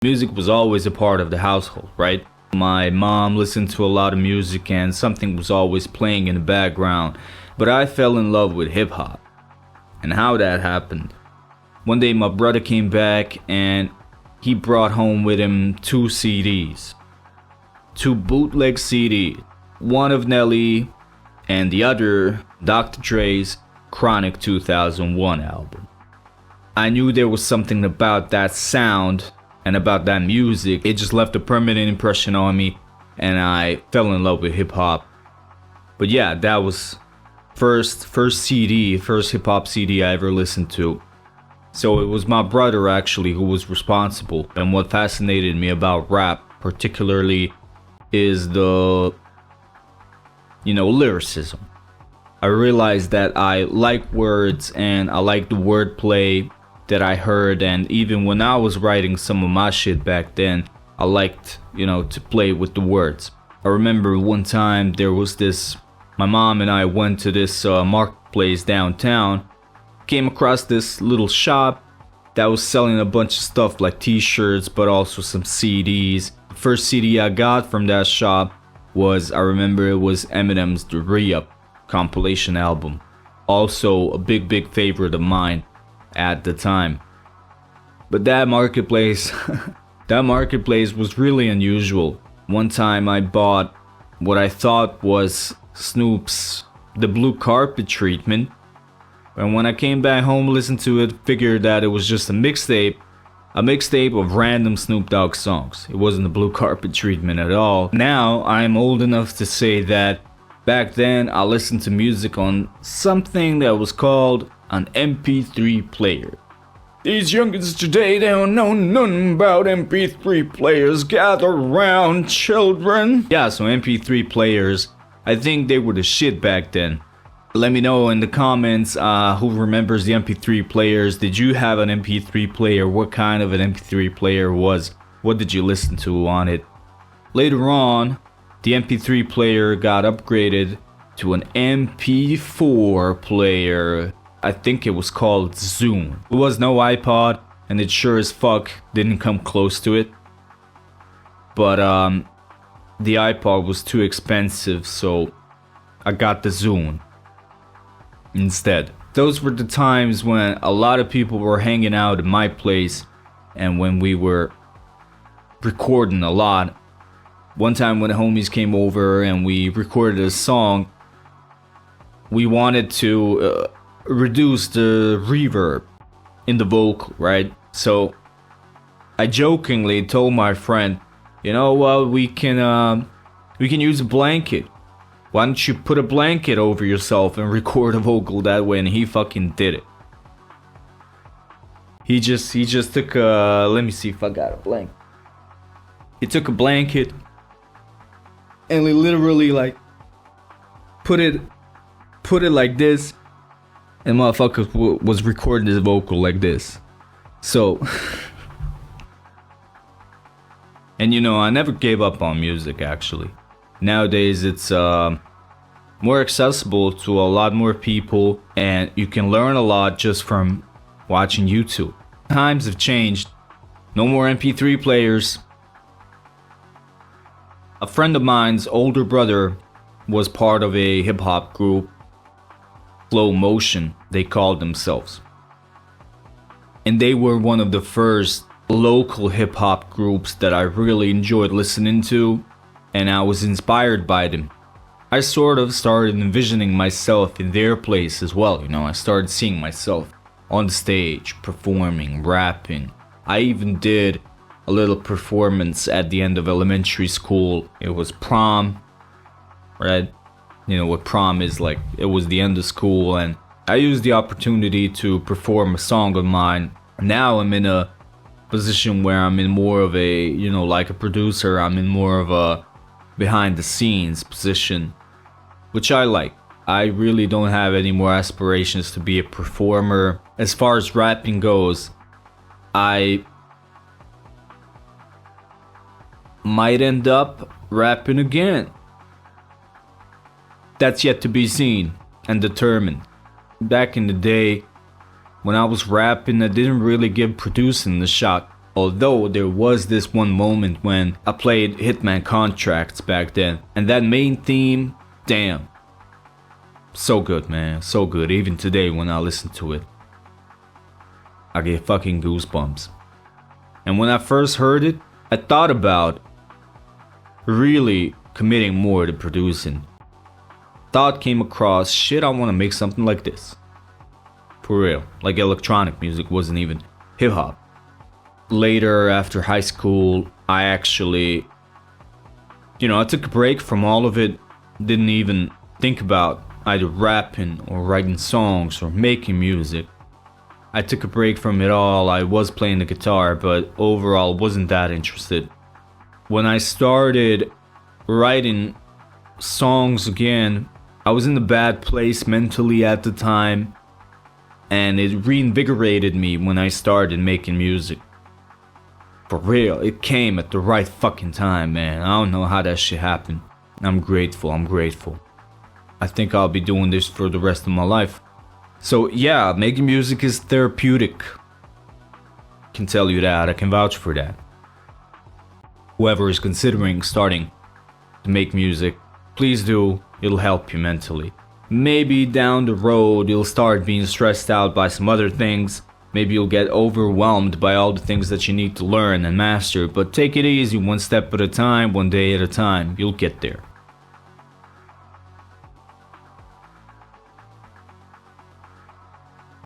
Music was always a part of the household, right? My mom listened to a lot of music and something was always playing in the background. But I fell in love with hip hop. And how that happened. One day my brother came back and he brought home with him 2 CDs. 2 bootleg CDs. One of Nelly and the other Dr. Dre's Chronic 2001 album. I knew there was something about that sound and about that music. It just left a permanent impression on me and I fell in love with hip hop. But yeah, that was first hip hop CD I ever listened to. So it was my brother actually who was responsible. And what fascinated me about rap particularly is the lyricism. I realized that I like words and I like the wordplay that I heard, and even when I was writing some of my shit back then, I liked, to play with the words. I remember one time there was this, my mom and I went to this marketplace downtown, came across this little shop that was selling a bunch of stuff like t-shirts, but also some CDs. The first CD I got from that shop was, I remember it was Eminem's The Re-Up compilation album. Also a big favorite of mine at the time. But that marketplace was really unusual. One time I bought what I thought was Snoop's The Blue Carpet Treatment, and when I came back home, listened to it, figured that it was just a mixtape of random Snoop Dogg songs. It wasn't the Blue Carpet Treatment at all. Now I'm old enough to say that back then I listened to music on something that was called an MP3 player. These youngins today, they don't know nothing about MP3 players. Gather round, children. Yeah, so MP3 players, I think they were the shit back then. Let me know in the comments who remembers the MP3 players. Did you have an MP3 player? What kind of an MP3 player was? What did you listen to on it? Later on, the MP3 player got upgraded to an MP4 player. I think it was called Zune. It was no iPod, and it sure as fuck didn't come close to it. But the iPod was too expensive, so I got the Zune instead. Those were the times when a lot of people were hanging out at my place and when we were recording a lot. One time when the homies came over and we recorded a song, we wanted to reduce the reverb in the vocal, right? So I jokingly told my friend, we can use a blanket. Why don't you put a blanket over yourself and record a vocal that way? And he fucking did it. He just took a, let me see if I got a blanket. He took a blanket and he literally like put it like this, and motherfucker was recording his vocal like this. So and I never gave up on music actually. Nowadays it's more accessible to a lot more people and you can learn a lot just from watching YouTube. Times have changed. No more MP3 players. A friend of mine's older brother was part of a hip hop group, Flow Motion, they called themselves. And they were one of the first local hip hop groups that I really enjoyed listening to, and I was inspired by them. I sort of started envisioning myself in their place as well, I started seeing myself on the stage, performing, rapping. I even did a little performance at the end of elementary school. It was prom, right? What prom is like. It was the end of school and I used the opportunity to perform a song of mine. Now I'm in a position where I'm in more of a, like a producer. I'm in more of a behind the scenes position, which I like. I really don't have any more aspirations to be a performer. As far as rapping goes, I might end up rapping again. That's yet to be seen and determined. Back in the day, when I was rapping, I didn't really give producing the shot. Although there was this one moment when I played Hitman Contracts back then, and that main theme, damn. So good, man, so good. Even today when I listen to it, I get fucking goosebumps. And when I first heard it, I thought about really committing more to producing. Thought came across, shit, I want to make something like this. For real, like electronic music, wasn't even hip hop. Later, after high school, I actually, I took a break from all of it. Didn't even think about either rapping or writing songs or making music. I took a break from it all. I was playing the guitar, but overall wasn't that interested. When I started writing songs again, I was in a bad place mentally at the time, and it reinvigorated me when I started making music. For real, it came at the right fucking time, man. I don't know how that shit happened. I'm grateful. I think I'll be doing this for the rest of my life. So yeah, making music is therapeutic. I can tell you that, I can vouch for that. Whoever is considering starting to make music, please do, it'll help you mentally. Maybe down the road you'll start being stressed out by some other things. Maybe you'll get overwhelmed by all the things that you need to learn and master, but take it easy, one step at a time, one day at a time, you'll get there.